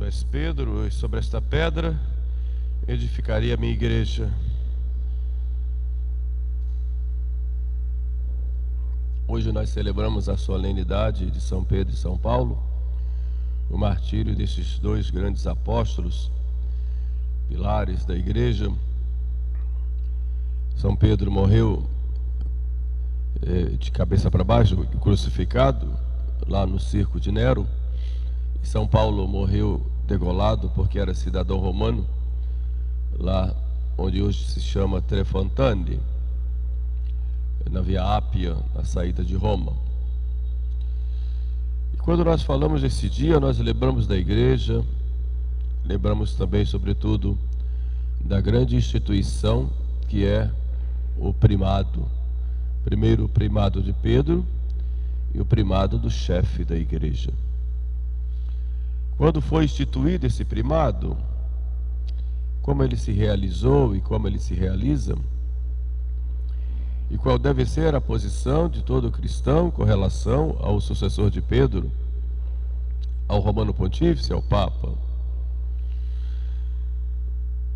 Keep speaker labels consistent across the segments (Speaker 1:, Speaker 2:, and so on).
Speaker 1: és Pedro, e sobre esta pedra edificarei a minha igreja. Hoje nós celebramos a solenidade de São Pedro e São Paulo, o martírio desses dois grandes apóstolos, pilares da igreja. São Pedro morreu de cabeça para baixo, crucificado, lá no circo de Nero. E São Paulo morreu degolado porque era cidadão romano, lá onde hoje se chama Trefontane, na Via Ápia, na saída de Roma. E quando nós falamos desse dia, nós lembramos da igreja, lembramos também, sobretudo, da grande instituição que é o primado. Primeiro o primado de Pedro e o primado do chefe da igreja. Quando foi instituído esse primado, como ele se realizou e como ele se realiza, e qual deve ser a posição de todo cristão com relação ao sucessor de Pedro, ao Romano Pontífice, ao Papa.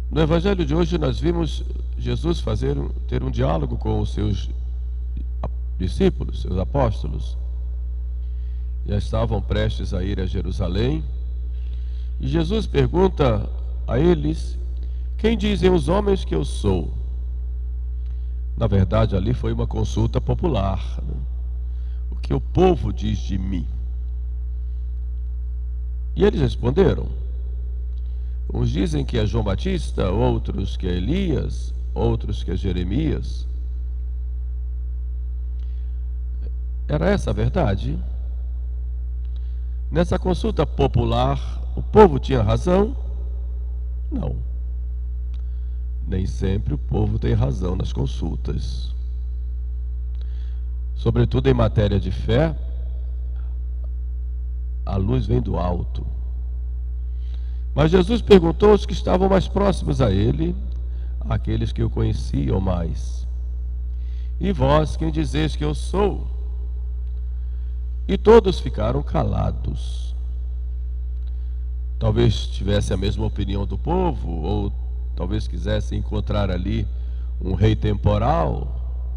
Speaker 1: No Evangelho de hoje nós vimos Jesus ter um diálogo com os seus discípulos, seus apóstolos. Já estavam prestes a ir a Jerusalém, e Jesus pergunta a eles: quem dizem os homens que eu sou? Na verdade, ali foi uma consulta popular, né? O que o povo diz de mim? E eles responderam. Uns dizem que é João Batista, outros que é Elias, outros que é Jeremias. Era essa a verdade? Nessa consulta popular, o povo tinha razão? Não. Nem sempre o povo tem razão nas consultas. Sobretudo em matéria de fé, a luz vem do alto. Mas Jesus perguntou aos que estavam mais próximos a ele, aqueles que o conheciam mais: e vós, quem dizeis que eu sou? E todos ficaram calados. Talvez tivesse a mesma opinião do povo, ou talvez quisesse encontrar ali um rei temporal,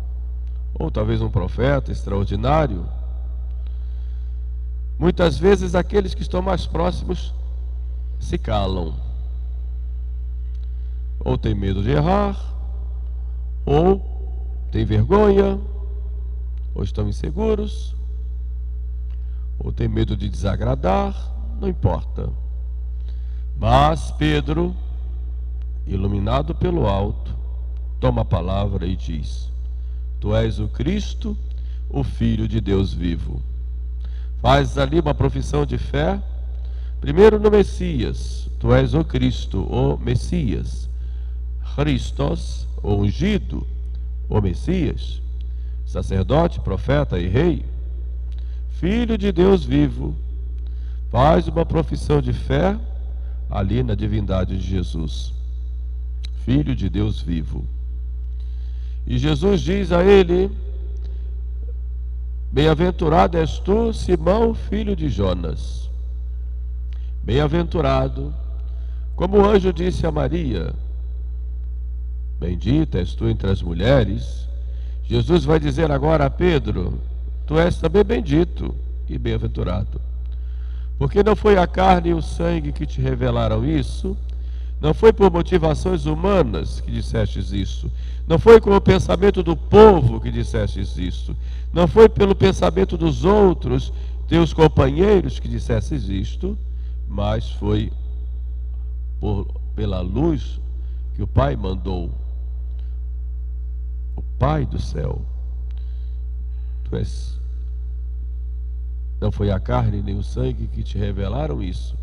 Speaker 1: ou talvez um profeta extraordinário. Muitas vezes aqueles que estão mais próximos se calam, ou tem medo de errar, ou tem vergonha, ou estão inseguros, ou tem medo de desagradar, não importa. Mas Pedro, iluminado pelo alto, toma a palavra e diz: tu és o Cristo, o Filho de Deus vivo. Faz ali uma profissão de fé, primeiro no Messias: tu és o Cristo, o Messias. Christos, o ungido, o Messias, sacerdote, profeta e rei, Filho de Deus vivo. Faz uma profissão de fé ali na divindade de Jesus, Filho de Deus vivo. E Jesus diz a ele: bem-aventurado és tu, Simão, filho de Jonas. Bem-aventurado, como o anjo disse a Maria: bendita és tu entre as mulheres. Jesus vai dizer agora a Pedro: tu és também bendito e bem-aventurado, porque não foi a carne e o sangue que te revelaram isso, não foi por motivações humanas que dissestes isso, não foi com o pensamento do povo que dissestes isso, não foi pelo pensamento dos outros, teus companheiros, que dissestes isto, mas foi pela luz que o Pai mandou, o Pai do céu. Não foi a carne nem o sangue que te revelaram isso,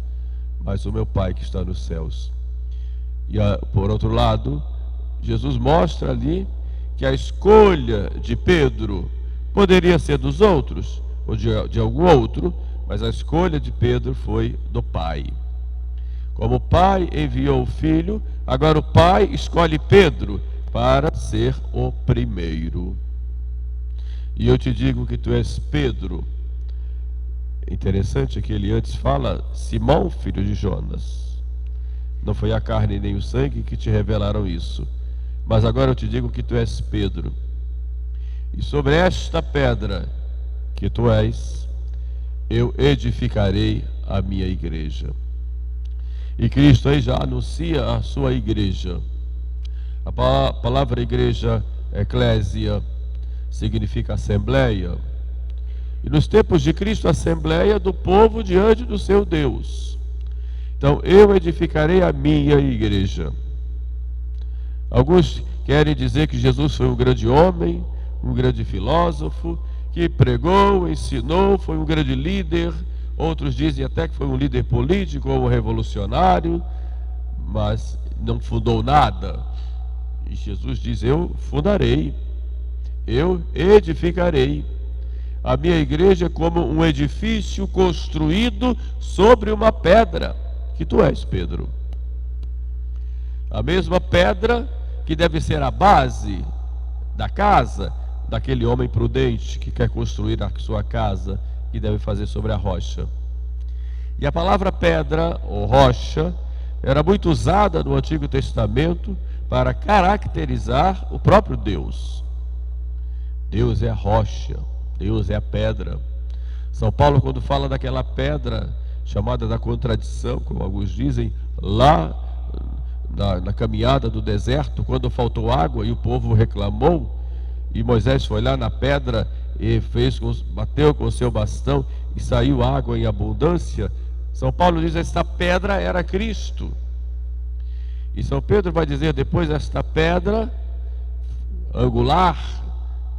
Speaker 1: mas o meu Pai que está nos céus. E por outro lado, Jesus mostra ali que a escolha de Pedro poderia ser dos outros, ou de algum outro, mas a escolha de Pedro foi do Pai. Como o Pai enviou o Filho, agora o Pai escolhe Pedro para ser o primeiro. E eu te digo que tu és Pedro, Interessante que ele antes fala: Simão, filho de Jonas, não foi a carne nem o sangue que te revelaram isso, mas agora eu te digo que tu és Pedro, e sobre esta pedra que tu és, eu edificarei a minha igreja. E Cristo aí já anuncia a sua igreja. A palavra igreja, eclésia, significa assembleia. E nos tempos de Cristo, a assembleia do povo diante do seu Deus. Então, eu edificarei a minha igreja. Alguns querem dizer que Jesus foi um grande homem, um grande filósofo, que pregou, ensinou, foi um grande líder. Outros dizem até que foi um líder político ou um revolucionário, mas não fundou nada. E Jesus diz: eu fundarei, eu edificarei a minha igreja como um edifício construído sobre uma pedra, que tu és, Pedro. A mesma pedra que deve ser a base da casa daquele homem prudente que quer construir a sua casa, que deve fazer sobre a rocha. E a palavra pedra ou rocha era muito usada no Antigo Testamento para caracterizar o próprio Deus. Deus é a rocha, Deus é a pedra. São Paulo, quando fala daquela pedra chamada da contradição, como alguns dizem, lá na caminhada do deserto, quando faltou água e o povo reclamou, e Moisés foi lá na pedra e bateu com o seu bastão e saiu água em abundância. São Paulo diz: esta pedra era Cristo. E São Pedro vai dizer depois: esta pedra angular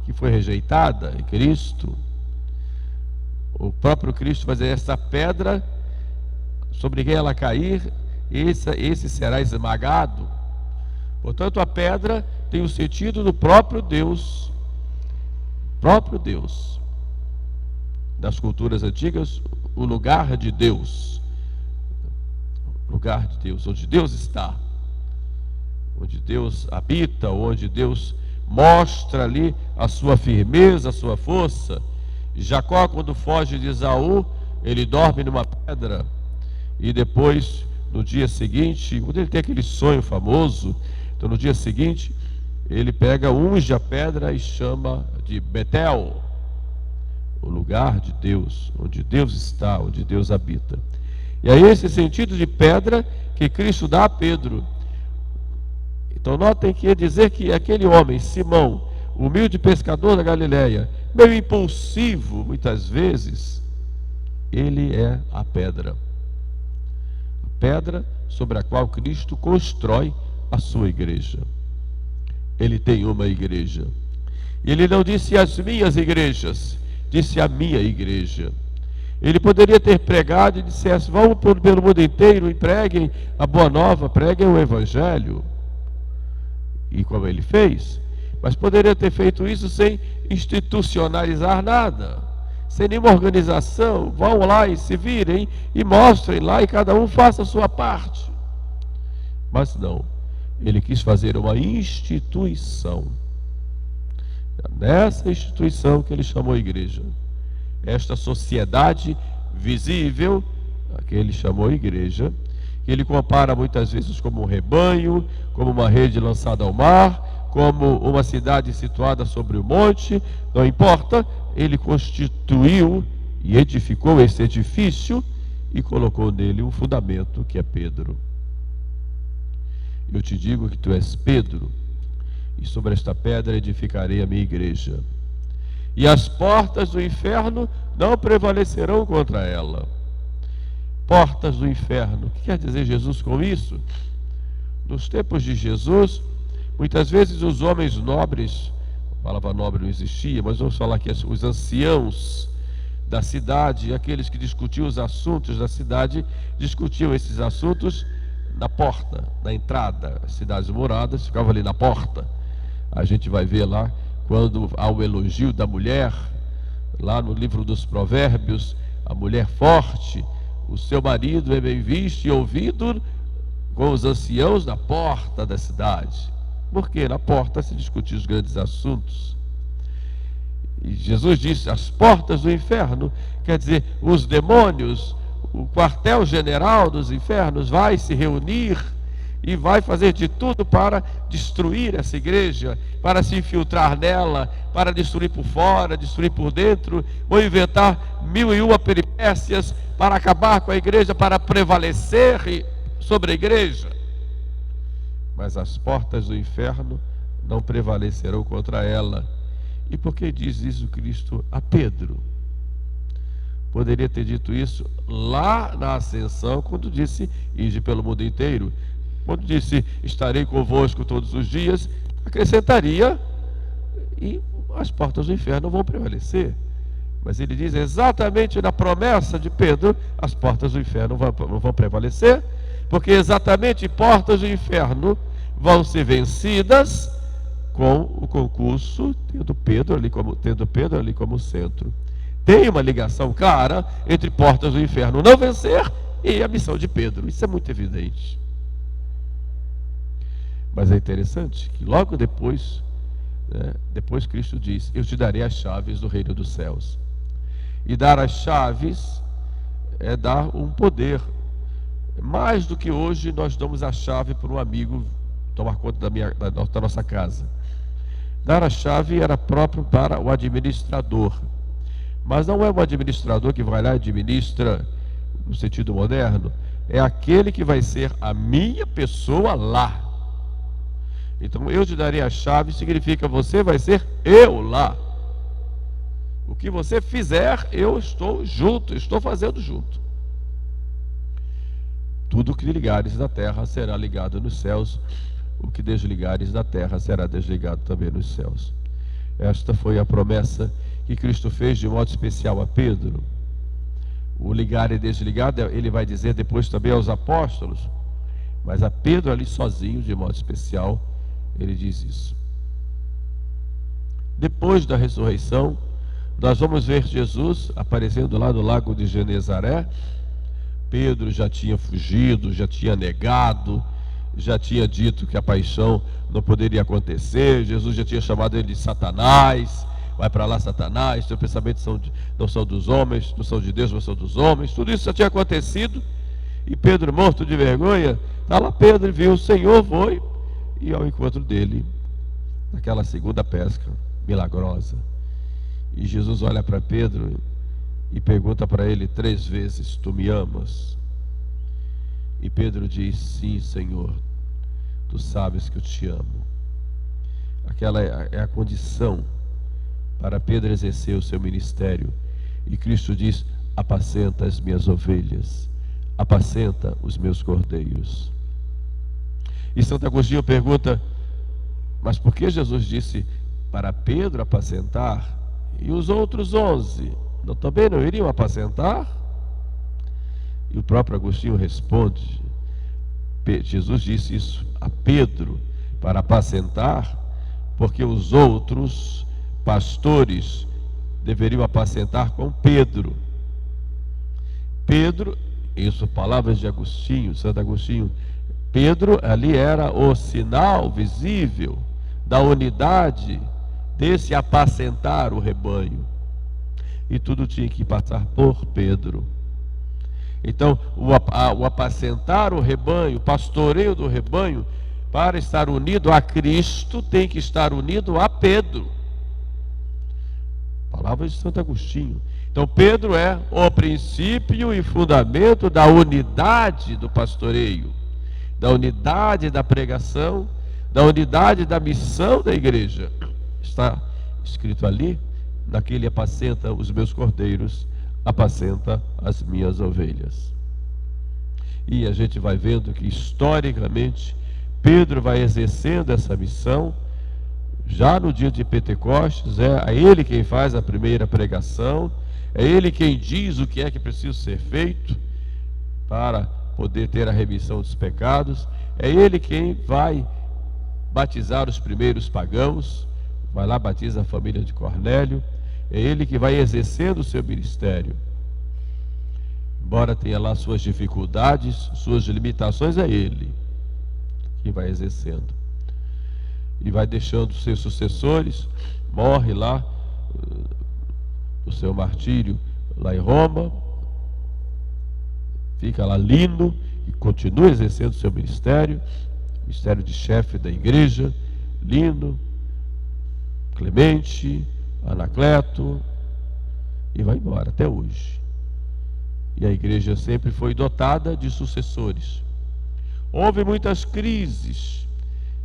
Speaker 1: que foi rejeitada é Cristo. O próprio Cristo vai dizer: esta pedra, sobre quem ela cair, esse será esmagado. Portanto, a pedra tem o sentido do próprio Deus. Próprio Deus. Das culturas antigas, o lugar de Deus. Lugar de Deus, onde Deus está. Onde Deus habita, onde Deus mostra ali a sua firmeza, a sua força. Jacó, quando foge de Esaú, ele dorme numa pedra. E depois, no dia seguinte, quando ele tem aquele sonho famoso, então no dia seguinte, ele unge a pedra e chama de Betel, o lugar de Deus, onde Deus está, onde Deus habita. E é esse sentido de pedra que Cristo dá a Pedro. Então notem que ia dizer que aquele homem, Simão, humilde pescador da Galileia, meio impulsivo muitas vezes, ele é a pedra sobre a qual Cristo constrói a sua igreja. Ele tem uma igreja. E ele não disse as minhas igrejas, disse a minha igreja. Ele poderia ter pregado e dissesse: vão pelo mundo inteiro e preguem a boa nova, preguem o evangelho. E como ele fez, mas poderia ter feito isso sem institucionalizar nada, sem nenhuma organização. Vão lá e se virem e mostrem lá e cada um faça a sua parte. Mas não, ele quis fazer uma instituição. Nessa instituição que ele chamou a igreja, esta sociedade visível, que ele chamou a igreja, que ele compara muitas vezes como um rebanho, como uma rede lançada ao mar, como uma cidade situada sobre o monte. Não importa, ele constituiu e edificou esse edifício e colocou nele um fundamento que é Pedro. Eu te digo que tu és Pedro, e sobre esta pedra edificarei a minha igreja, e as portas do inferno não prevalecerão contra ela. Portas do inferno, o que quer dizer Jesus com isso? Nos tempos de Jesus, muitas vezes os homens nobres, a palavra nobre não existia, mas vamos falar que os anciãos da cidade, aqueles que discutiam os assuntos da cidade, discutiam esses assuntos na porta, na entrada. As cidades moradas ficavam ali na porta. A gente vai ver lá, quando há o elogio da mulher, lá no livro dos Provérbios, a mulher forte, o seu marido é bem visto e ouvido com os anciãos da porta da cidade. Porque na porta se discutiam os grandes assuntos. E Jesus disse, as portas do inferno, quer dizer, os demônios, o quartel-general dos infernos vai se reunir e vai fazer de tudo para destruir essa igreja, para se infiltrar nela, para destruir por fora, destruir por dentro, vão inventar 1001 peripécias para acabar com a igreja, para prevalecer sobre a igreja. Mas as portas do inferno não prevalecerão contra ela. E por que diz isso Cristo a Pedro? Poderia ter dito isso lá na ascensão, quando disse, ide pelo mundo inteiro. Quando disse, estarei convosco todos os dias, acrescentaria, e as portas do inferno vão prevalecer. Mas ele diz exatamente na promessa de Pedro, as portas do inferno não vão prevalecer, porque exatamente portas do inferno vão ser vencidas com o concurso, tendo Pedro ali como centro. Tem uma ligação clara entre portas do inferno não vencer e a missão de Pedro. Isso é muito evidente. Mas é interessante que logo depois, depois Cristo diz, eu te darei as chaves do reino dos céus. E dar as chaves é dar um poder. Mais do que hoje nós damos a chave para um amigo tomar conta da nossa casa. Dar a chave era próprio para o administrador. Mas não é o administrador que vai lá e administra no sentido moderno. É aquele que vai ser a minha pessoa lá. Então, eu te darei a chave, significa você vai ser eu lá. O que você fizer, eu estou junto, estou fazendo junto. Tudo que ligares na terra será ligado nos céus. O que desligares da terra será desligado também nos céus. Esta foi a promessa que Cristo fez de modo especial a Pedro. O ligar e desligar, ele vai dizer depois também aos apóstolos, mas a Pedro ali sozinho, de modo especial, ele diz isso. Depois da ressurreição, nós vamos ver Jesus aparecendo lá no lago de Genezaré. Pedro já tinha fugido, já tinha negado, já tinha dito que a paixão não poderia acontecer. Jesus já tinha chamado ele de Satanás. Vai para lá, Satanás, teus pensamentos não são dos homens, não são de Deus, mas são dos homens. Tudo isso já tinha acontecido. E Pedro, morto de vergonha, está lá Pedro, viu o Senhor, foi e ao encontro dele, naquela segunda pesca milagrosa. E Jesus olha para Pedro e pergunta para ele 3 vezes, tu me amas? E Pedro diz, sim, Senhor, tu sabes que eu te amo. Aquela é a condição para Pedro exercer o seu ministério. E Cristo diz, apacenta as minhas ovelhas, apacenta os meus cordeiros. E Santo Agostinho pergunta, mas por que Jesus disse para Pedro apacentar? E os outros 11 também não iriam apacentar? E o próprio Agostinho responde, Jesus disse isso a Pedro para apacentar, porque os outros pastores deveriam apacentar com Pedro. Pedro, isso palavras de Agostinho, Santo Agostinho, Pedro ali era o sinal visível da unidade desse apacentar o rebanho. E tudo tinha que passar por Pedro. Então, o apacentar o rebanho, o pastoreio do rebanho, para estar unido a Cristo, tem que estar unido a Pedro. Palavras de Santo Agostinho. Então, Pedro é o princípio e fundamento da unidade do pastoreio, da unidade da pregação, da unidade da missão da igreja. Está escrito ali, naquele apacenta os meus cordeiros, apacenta as minhas ovelhas. E a gente vai vendo que historicamente Pedro vai exercendo essa missão. Já no dia de Pentecostes, é ele quem faz a primeira pregação, é ele quem diz o que é que precisa ser feito para poder ter a remissão dos pecados, é ele quem vai batizar os primeiros pagãos, vai lá, batiza a família de Cornélio, é ele que vai exercendo o seu ministério. Embora tenha lá suas dificuldades, suas limitações, é ele que vai exercendo. E vai deixando seus sucessores, morre lá do seu martírio lá em Roma, fica lá lindo e continua exercendo seu ministério de chefe da igreja, lindo, Clemente, Anacleto, e vai embora até hoje. E a igreja sempre foi dotada de sucessores. Houve muitas crises,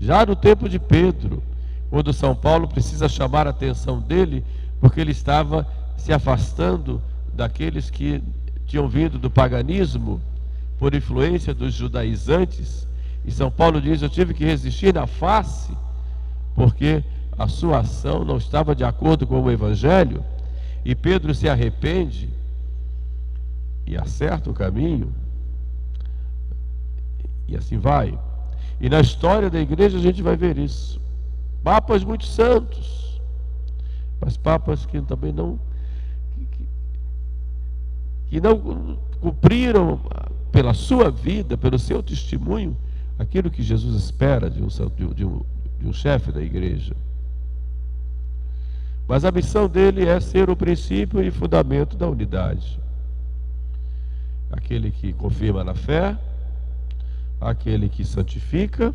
Speaker 1: já no tempo de Pedro, quando São Paulo precisa chamar a atenção dele, porque ele estava se afastando daqueles que tinham vindo do paganismo, por influência dos judaizantes, e São Paulo diz: eu tive que resistir na face, porque a sua ação não estava de acordo com o Evangelho, e Pedro se arrepende e acerta o caminho, e assim vai. E na história da igreja a gente vai ver isso. Papas muito santos, mas papas que também não cumpriram pela sua vida, pelo seu testemunho, aquilo que Jesus espera de um chefe da igreja. Mas a missão dele é ser o princípio e fundamento da unidade. Aquele que confirma na fé, aquele que santifica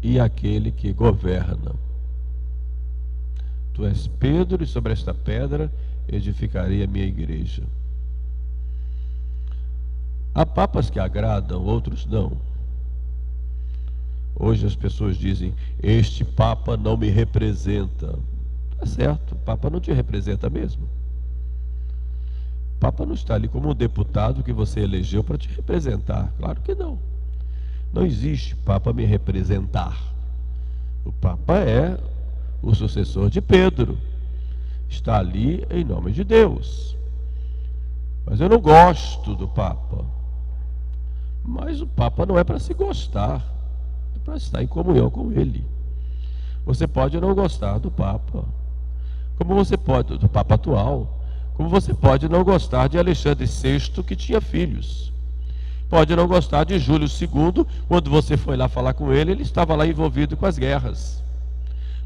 Speaker 1: e aquele que governa. Tu és Pedro, e sobre esta pedra edificarei a minha igreja. Há papas que agradam, outros não. Hoje as pessoas dizem: este papa não me representa. Tá certo, o papa não te representa mesmo. O papa não está ali como um deputado que você elegeu para te representar. Claro que não. Não existe papa me representar. O papa é o sucessor de Pedro. Está ali em nome de Deus. Mas eu não gosto do papa. Mas o papa não é para se gostar, é para estar em comunhão com ele. Você pode não gostar do papa, como você pode do papa atual, como você pode não gostar de Alexandre VI, que tinha filhos. Pode não gostar de Júlio II, quando você foi lá falar com ele, ele estava lá envolvido com as guerras.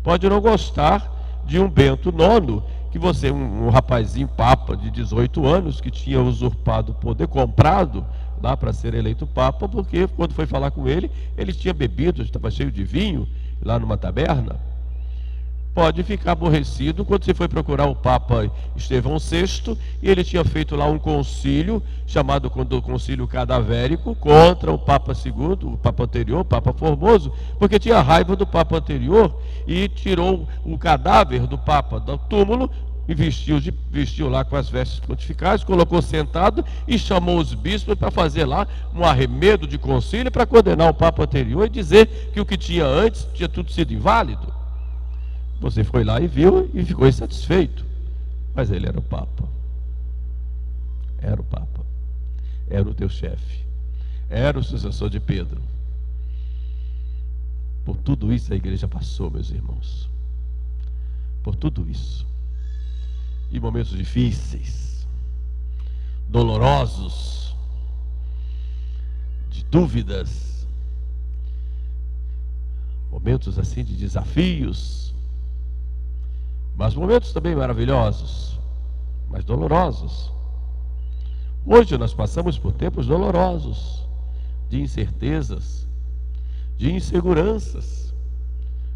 Speaker 1: Pode não gostar de um Bento IX, que você, um rapazinho papa de 18 anos, que tinha usurpado o poder, comprado lá para ser eleito papa, porque quando foi falar com ele, ele tinha bebido, estava cheio de vinho, lá numa taberna. Pode ficar aborrecido quando você foi procurar o Papa Estevão VI, e ele tinha feito lá um concílio, chamado concílio cadavérico, contra o Papa II, o Papa anterior, o Papa Formoso, porque tinha raiva do Papa anterior, e tirou o cadáver do Papa do túmulo, e vestiu lá com as vestes pontificais, colocou sentado e chamou os bispos para fazer lá um arremedo de concílio para condenar o Papa anterior e dizer que o que tinha antes tinha tudo sido inválido. Você foi lá e viu e ficou insatisfeito. Mas ele era o Papa. Era o Papa. Era o teu chefe. Era o sucessor de Pedro. Por tudo isso a igreja passou, meus irmãos. Por tudo isso. E momentos difíceis, dolorosos, de dúvidas, momentos assim de desafios, mas momentos também maravilhosos, mas dolorosos. Hoje nós passamos por tempos dolorosos, de incertezas, de inseguranças.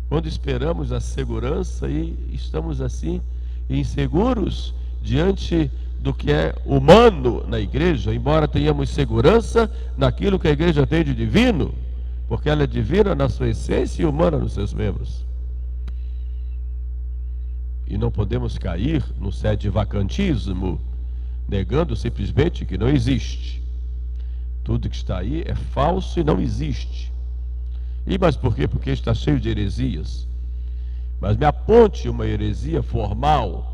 Speaker 1: Quando esperamos a segurança e estamos assim inseguros diante do que é humano na igreja, embora tenhamos segurança naquilo que a igreja tem de divino, porque ela é divina na sua essência e humana nos seus membros. E não podemos cair no sede-vacantismo, negando simplesmente que não existe. Tudo que está aí é falso e não existe. E mas por quê? Porque está cheio de heresias. Mas me aponte uma heresia formal,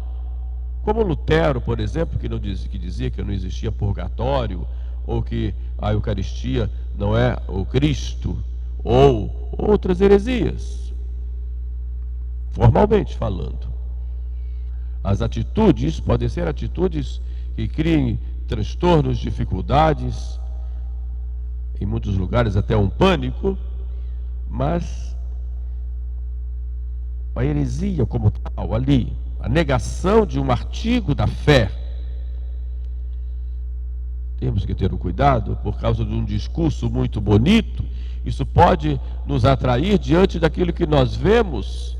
Speaker 1: como Lutero, por exemplo, que dizia que não existia purgatório, ou que a Eucaristia não é o Cristo, ou outras heresias, formalmente falando. As atitudes podem ser atitudes que criem transtornos, dificuldades, em muitos lugares até um pânico, mas a heresia como tal ali a negação de um artigo da fé. Temos que ter um cuidado, por causa de um discurso muito bonito, isso pode nos atrair diante daquilo que nós vemos.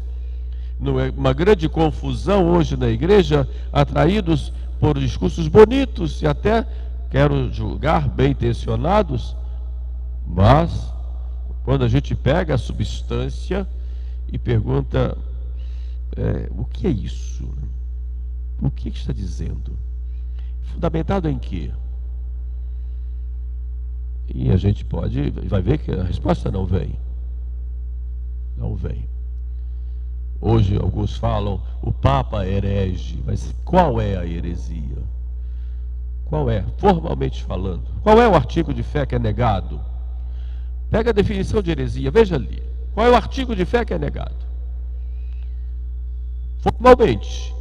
Speaker 1: Uma grande confusão hoje na igreja, atraídos por discursos bonitos e até, quero julgar, bem intencionados, mas quando a gente pega a substância e pergunta, o que é isso? O que está dizendo? Fundamentado em quê? E a gente vai ver que a resposta não vem. Não vem. Hoje alguns falam, o Papa herege, mas qual é a heresia? Qual é, formalmente falando? Qual é o artigo de fé que é negado? Pega a definição de heresia, veja ali. Qual é o artigo de fé que é negado? Formalmente.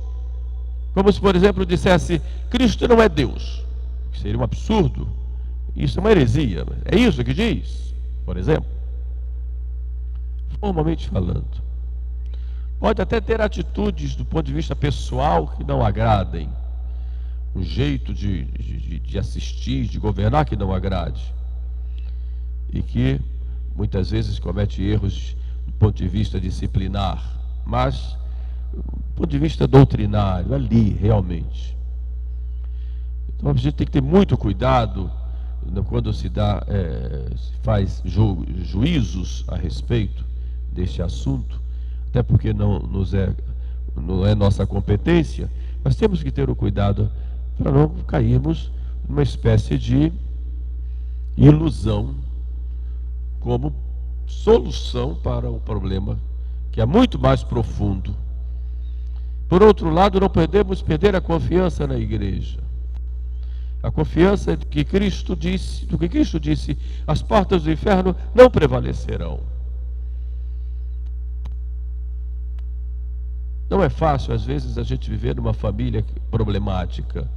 Speaker 1: Como se, por exemplo, dissesse, Cristo não é Deus. Que seria um absurdo. Isso é uma heresia. É isso que diz, por exemplo. Formalmente falando. Pode até ter atitudes do ponto de vista pessoal que não agradem. Um jeito de assistir, de governar que não agrade. E que muitas vezes comete erros do ponto de vista disciplinar. Mas do ponto de vista doutrinário, ali realmente. Então a gente tem que ter muito cuidado quando se faz juízos a respeito deste assunto, até porque não é nossa competência, mas temos que ter o cuidado para não cairmos numa espécie de ilusão como solução para um problema que é muito mais profundo. Por outro lado, não podemos perder a confiança na igreja. A confiança do que Cristo disse, as portas do inferno não prevalecerão. Não é fácil, às vezes, a gente viver numa família problemática,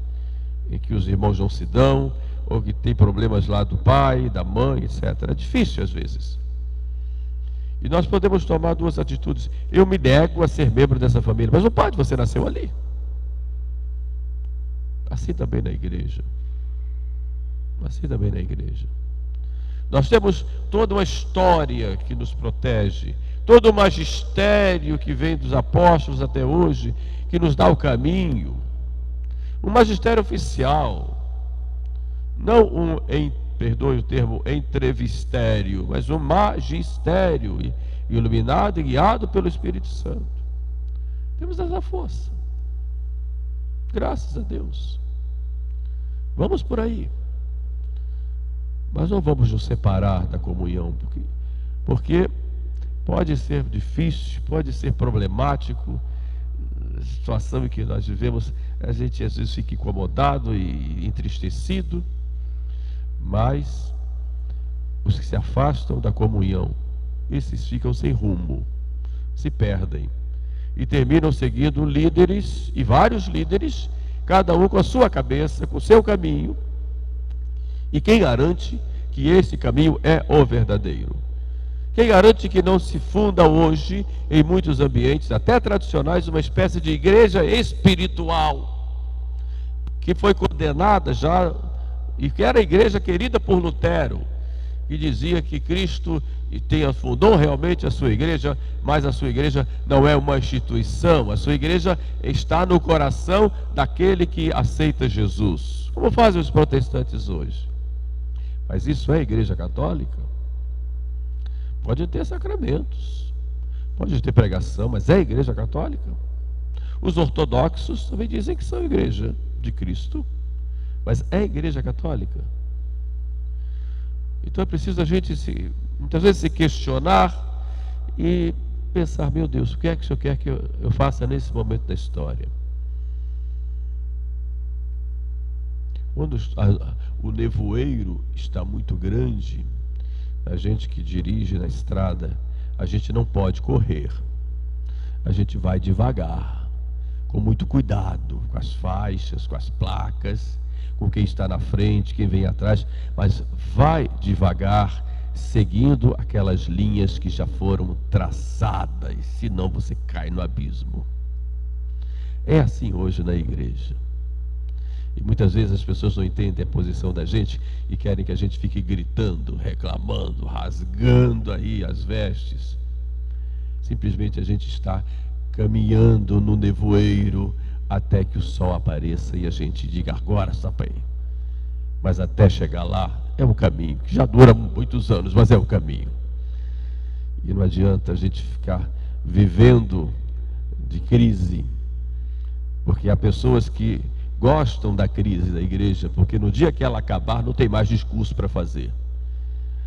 Speaker 1: em que os irmãos não se dão, ou que tem problemas lá do pai, da mãe, etc. É difícil, às vezes. E nós podemos tomar duas atitudes. Eu me nego a ser membro dessa família, mas não pode, você nasceu ali. Assim também na igreja. Assim também na igreja. Nós temos toda uma história que nos protege, todo o magistério que vem dos apóstolos até hoje, que nos dá o caminho. Um magistério oficial, não perdoe o termo entrevistério, mas um magistério iluminado e guiado pelo Espírito Santo. Temos essa força. Graças a Deus. Vamos por aí. Mas não vamos nos separar da comunhão, porque pode ser difícil, pode ser problemático. A situação em que nós vivemos, a gente às vezes fica incomodado e entristecido, mas os que se afastam da comunhão, esses ficam sem rumo, se perdem e terminam seguindo líderes, e vários líderes, cada um com a sua cabeça, com o seu caminho. E quem garante que esse caminho é o verdadeiro? Quem garante que não se funda hoje, em muitos ambientes, até tradicionais, uma espécie de igreja espiritual, que foi condenada já, e que era a igreja querida por Lutero, que dizia que Cristo fundou realmente a sua igreja, mas a sua igreja não é uma instituição, a sua igreja está no coração daquele que aceita Jesus, como fazem os protestantes hoje. Mas isso é a igreja católica? Pode ter sacramentos, pode ter pregação, mas é a igreja católica? Os ortodoxos também dizem que são a igreja de Cristo, mas é a igreja católica? Então é preciso a gente muitas vezes se questionar e pensar, meu Deus, o que é que o Senhor quer que eu faça nesse momento da história? Quando o nevoeiro está muito grande, a gente que dirige na estrada, a gente não pode correr. A gente vai devagar, com muito cuidado, com as faixas, com as placas, com quem está na frente, quem vem atrás, mas vai devagar, seguindo aquelas linhas que já foram traçadas, senão você cai no abismo. É assim hoje na igreja. E muitas vezes as pessoas não entendem a posição da gente e querem que a gente fique gritando, reclamando, rasgando aí as vestes. Simplesmente a gente está caminhando no nevoeiro até que o sol apareça e a gente diga, agora está bem. Mas até chegar lá é um caminho, que já dura muitos anos, mas é o caminho. E não adianta a gente ficar vivendo de crise, porque há pessoas que gostam da crise da igreja, porque no dia que ela acabar não tem mais discurso para fazer.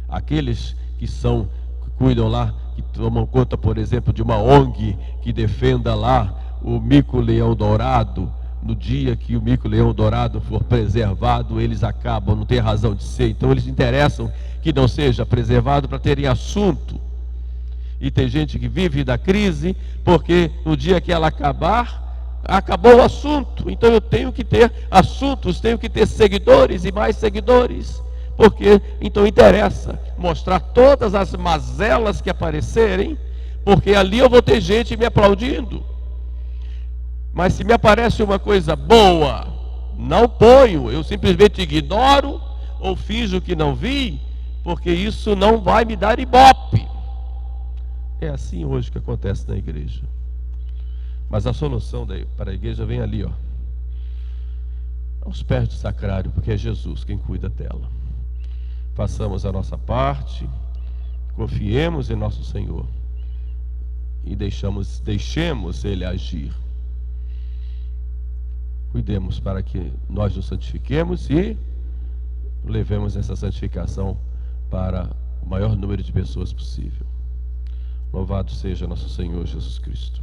Speaker 1: Aqueles que cuidam lá, que tomam conta, por exemplo, de uma ONG que defenda lá o mico-leão dourado, no dia que o mico-leão dourado for preservado, eles acabam, não tem razão de ser. Então eles interessam que não seja preservado para terem assunto. E tem gente que vive da crise, porque no dia que ela acabar, acabou o assunto. Então eu tenho que ter assuntos, tenho que ter seguidores e mais seguidores. Porque então interessa mostrar todas as mazelas que aparecerem, porque ali eu vou ter gente me aplaudindo. Mas se me aparece uma coisa boa, não ponho, eu simplesmente ignoro ou finjo que não vi, porque isso não vai me dar ibope. É assim hoje que acontece na igreja. Mas a solução para a igreja vem ali, ó, aos pés do sacrário, porque é Jesus quem cuida dela. Façamos a nossa parte, confiemos em nosso Senhor e deixemos Ele agir. Cuidemos para que nós nos santifiquemos e levemos essa santificação para o maior número de pessoas possível. Louvado seja nosso Senhor Jesus Cristo.